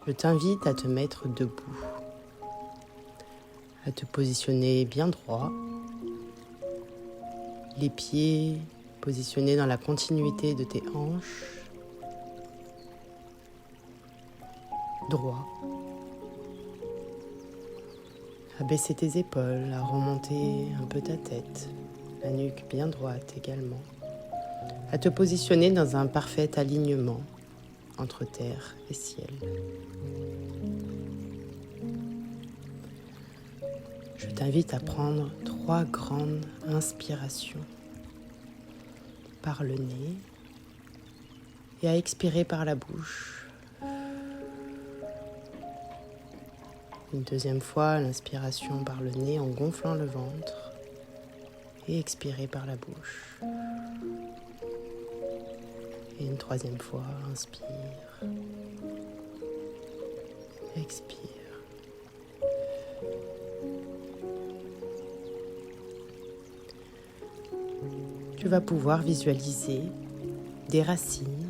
Je t'invite à te mettre debout, à te positionner bien droit, les pieds positionnés dans la continuité de tes hanches, droit, à baisser tes épaules, à remonter un peu ta tête, la nuque bien droite également, à te positionner dans un parfait alignement entre terre et ciel. Je t'invite à prendre 3 grandes inspirations par le nez et à expirer par la bouche. Une deuxième fois, l'inspiration par le nez en gonflant le ventre et expirer par la bouche. Et une troisième fois, inspire, expire. Tu vas pouvoir visualiser des racines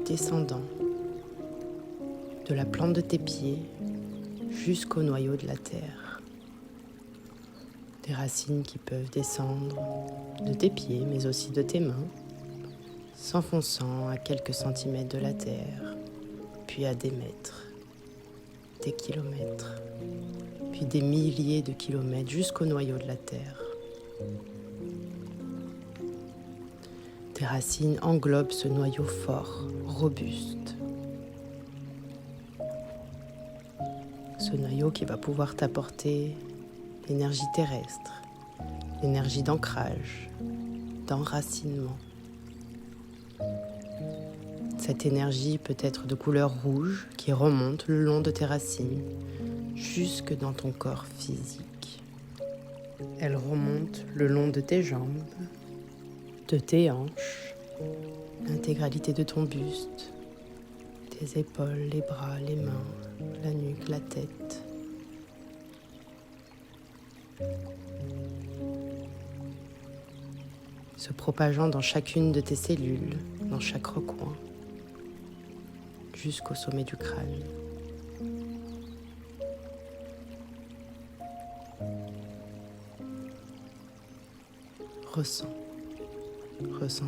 descendant de la plante de tes pieds jusqu'au noyau de la terre. Des racines qui peuvent descendre de tes pieds, mais aussi de tes mains, s'enfonçant à quelques centimètres de la terre, puis à des mètres, des kilomètres, puis des milliers de kilomètres jusqu'au noyau de la terre. Tes racines englobent ce noyau fort, robuste. Ce noyau qui va pouvoir t'apporter l'énergie terrestre, l'énergie d'ancrage, d'enracinement. Cette énergie peut être de couleur rouge qui remonte le long de tes racines jusque dans ton corps physique. Elle remonte le long de tes jambes, de tes hanches, l'intégralité de ton buste, tes épaules, les bras, les mains, la nuque, la tête. Se propageant dans chacune de tes cellules, dans chaque recoin, jusqu'au sommet du crâne. Ressens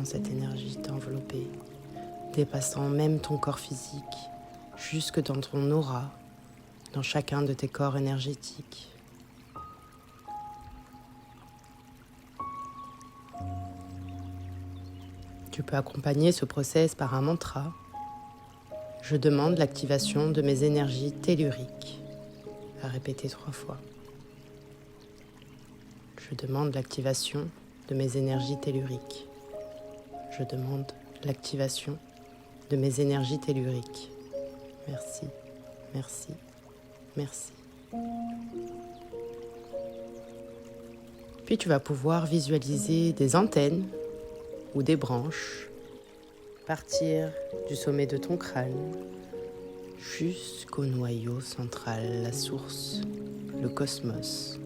cette énergie t'envelopper, dépassant même ton corps physique, jusque dans ton aura, dans chacun de tes corps énergétiques. Tu peux accompagner ce process par un mantra. Je demande l'activation de mes énergies telluriques. À répéter 3 fois. Je demande l'activation de mes énergies telluriques. Je demande l'activation de mes énergies telluriques. Merci, merci, merci. Puis tu vas pouvoir visualiser des antennes ou des branches partir du sommet de ton crâne jusqu'au noyau central, la source, le cosmos,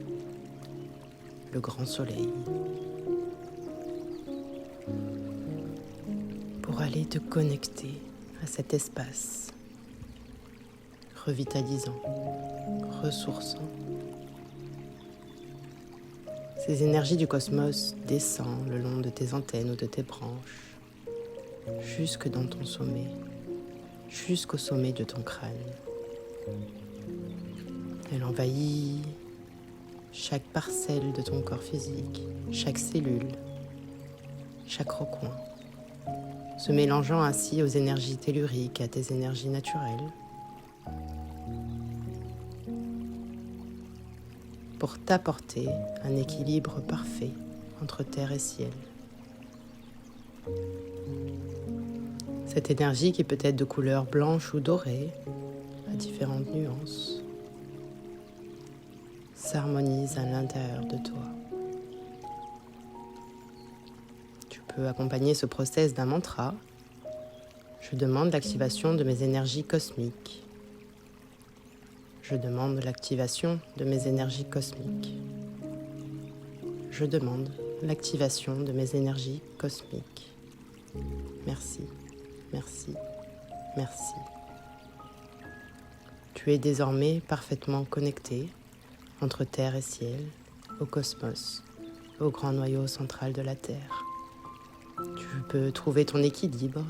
le grand soleil. Pour aller te connecter à cet espace revitalisant, ressourçant. Ces énergies du cosmos descendent le long de tes antennes ou de tes branches, jusque dans ton sommet, jusqu'au sommet de ton crâne. Elle envahit chaque parcelle de ton corps physique, chaque cellule, chaque recoin, se mélangeant ainsi aux énergies telluriques, à tes énergies naturelles, pour t'apporter un équilibre parfait entre terre et ciel. Cette énergie qui peut être de couleur blanche ou dorée, à différentes nuances, s'harmonise à l'intérieur de toi. Tu peux accompagner ce process d'un mantra. Je demande l'activation de mes énergies cosmiques. Je demande l'activation de mes énergies cosmiques. Je demande l'activation de mes énergies cosmiques. Merci, merci, merci. Tu es désormais parfaitement connecté entre terre et ciel, au cosmos, au grand noyau central de la Terre. Tu peux trouver ton équilibre,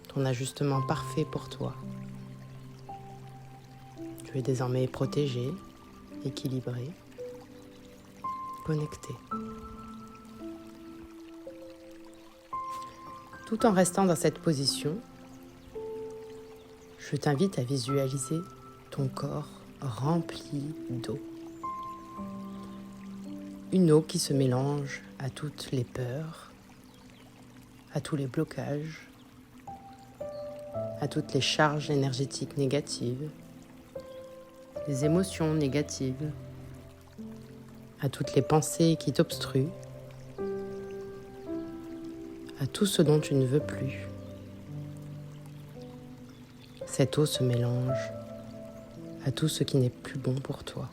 ton ajustement parfait pour toi. Tu es désormais protégé, équilibré, connecté. Tout en restant dans cette position, je t'invite à visualiser ton corps rempli d'eau. Une eau qui se mélange à toutes les peurs, à tous les blocages, à toutes les charges énergétiques négatives, les émotions négatives, à toutes les pensées qui t'obstruent, à tout ce dont tu ne veux plus. Cette eau se mélange à tout ce qui n'est plus bon pour toi.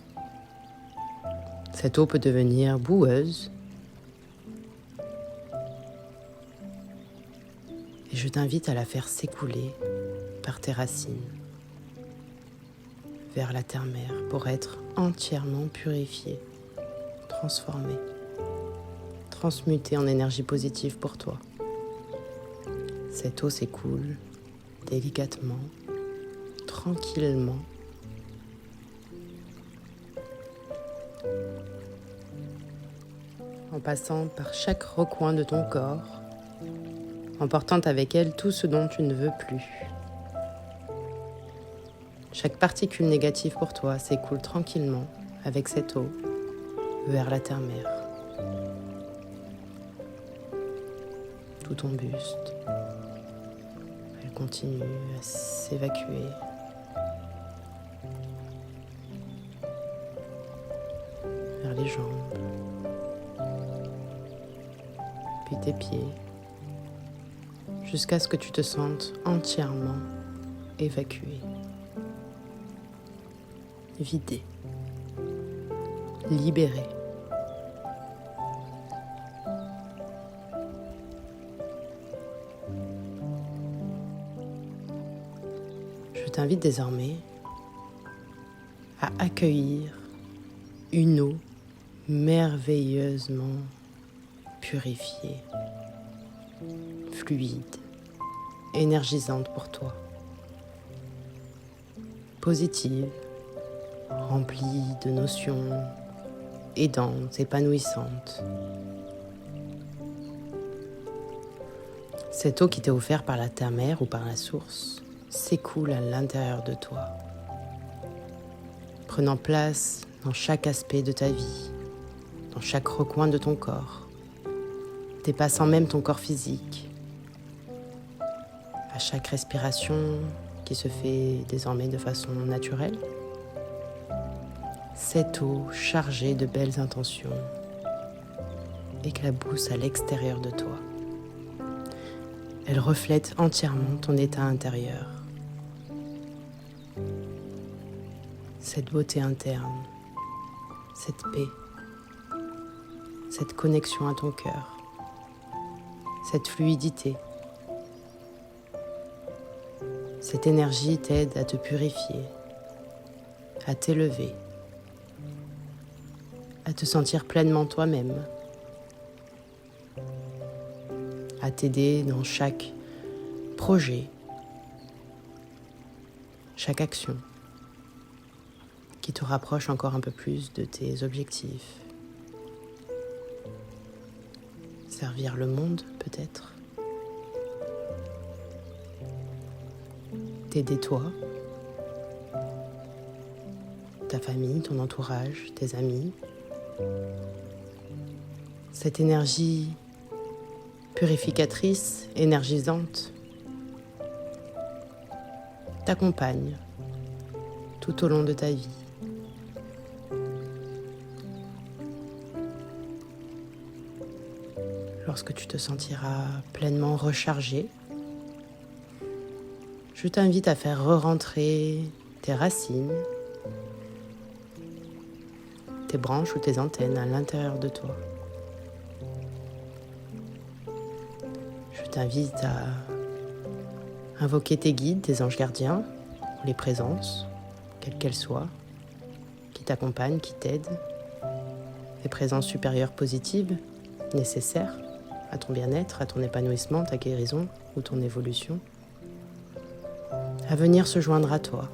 Cette eau peut devenir boueuse et je t'invite à la faire s'écouler par tes racines vers la terre-mère pour être entièrement purifiée, transformée, transmutée en énergie positive pour toi. Cette eau s'écoule délicatement, tranquillement, en passant par chaque recoin de ton corps, en portant avec elle tout ce dont tu ne veux plus. Chaque particule négative pour toi s'écoule tranquillement avec cette eau vers la terre-mère. Tout ton buste, elle continue à s'évacuer. Vers les jambes, puis tes pieds, jusqu'à ce que tu te sentes entièrement évacué, vidé, libéré. Je t'invite désormais à accueillir une eau merveilleusement purifiée, fluide, énergisante pour toi, positive, remplie de notions aidantes, épanouissantes. Cette eau qui t'est offerte par la terre-mère ou par la source s'écoule à l'intérieur de toi, prenant place dans chaque aspect de ta vie, dans chaque recoin de ton corps, dépassant même ton corps physique, à chaque respiration qui se fait désormais de façon naturelle. Cette eau chargée de belles intentions éclabousse à l'extérieur de toi. Elle reflète entièrement ton état intérieur. Cette beauté interne, cette paix, cette connexion à ton cœur, cette fluidité. Cette énergie t'aide à te purifier, à t'élever, à te sentir pleinement toi-même, à t'aider dans chaque projet, chaque action qui te rapproche encore un peu plus de tes objectifs. Servir le monde, peut-être. T'aider toi, ta famille, ton entourage, tes amis. Cette énergie purificatrice, énergisante, t'accompagne tout au long de ta vie. Lorsque tu te sentiras pleinement rechargé, je t'invite à faire re-rentrer tes racines, tes branches ou tes antennes à l'intérieur de toi. Je t'invite à invoquer tes guides, tes anges gardiens, les présences, quelles qu'elles soient, qui t'accompagnent, qui t'aident, des présences supérieures positives, nécessaires à ton bien-être, à ton épanouissement, ta guérison ou ton évolution, à venir se joindre à toi.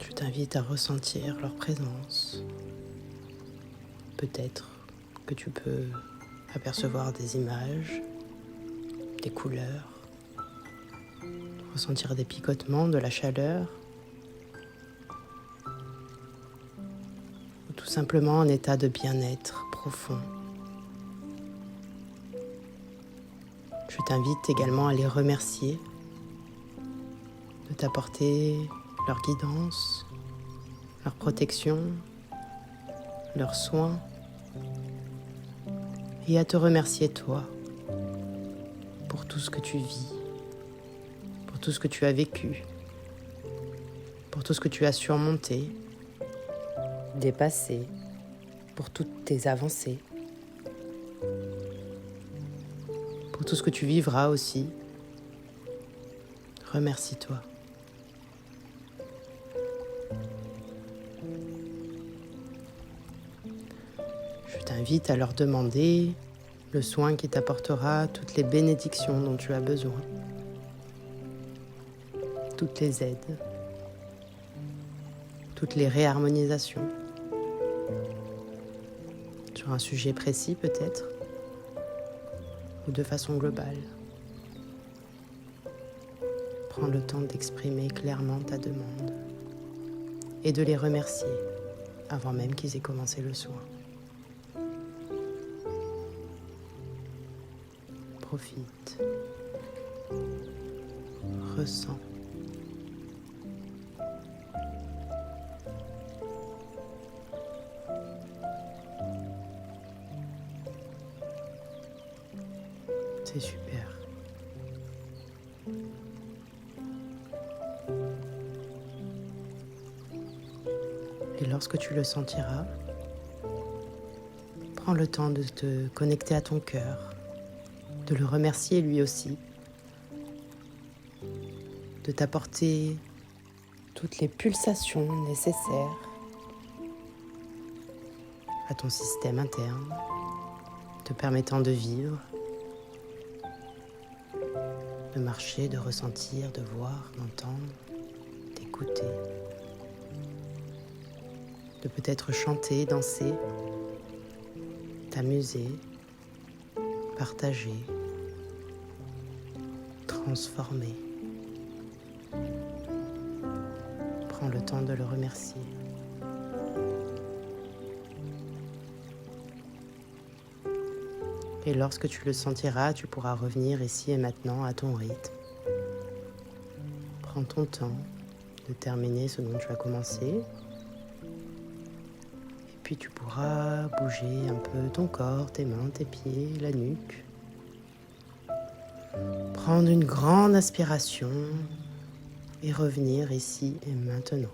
Je t'invite à ressentir leur présence. Peut-être que tu peux apercevoir des images, des couleurs, ressentir des picotements, de la chaleur, ou tout simplement un état de bien-être profond. Je t'invite également à les remercier de t'apporter leur guidance, leur protection, leurs soins, et à te remercier toi pour tout ce que tu vis, pour tout ce que tu as vécu, pour tout ce que tu as surmonté, dépassé, pour toutes tes avancées, pour tout ce que tu vivras aussi. Remercie-toi. Je t'invite à leur demander le soin qui t'apportera toutes les bénédictions dont tu as besoin, toutes les aides, toutes les réharmonisations, sur un sujet précis peut-être, ou de façon globale. Prends le temps d'exprimer clairement ta demande et de les remercier avant même qu'ils aient commencé le soin. Profite, ressens. C'est super. Et lorsque tu le sentiras, prends le temps de te connecter à ton cœur, de le remercier lui aussi, de t'apporter toutes les pulsations nécessaires à ton système interne, te permettant de vivre, de marcher, de ressentir, de voir, d'entendre, d'écouter, de peut-être chanter, danser, t'amuser, partager, transformer. Prends le temps de le remercier. Et lorsque tu le sentiras, tu pourras revenir ici et maintenant à ton rythme. Prends ton temps de terminer ce dont tu as commencé. Et puis tu pourras bouger un peu ton corps, tes mains, tes pieds, la nuque. Prendre une grande inspiration et revenir ici et maintenant.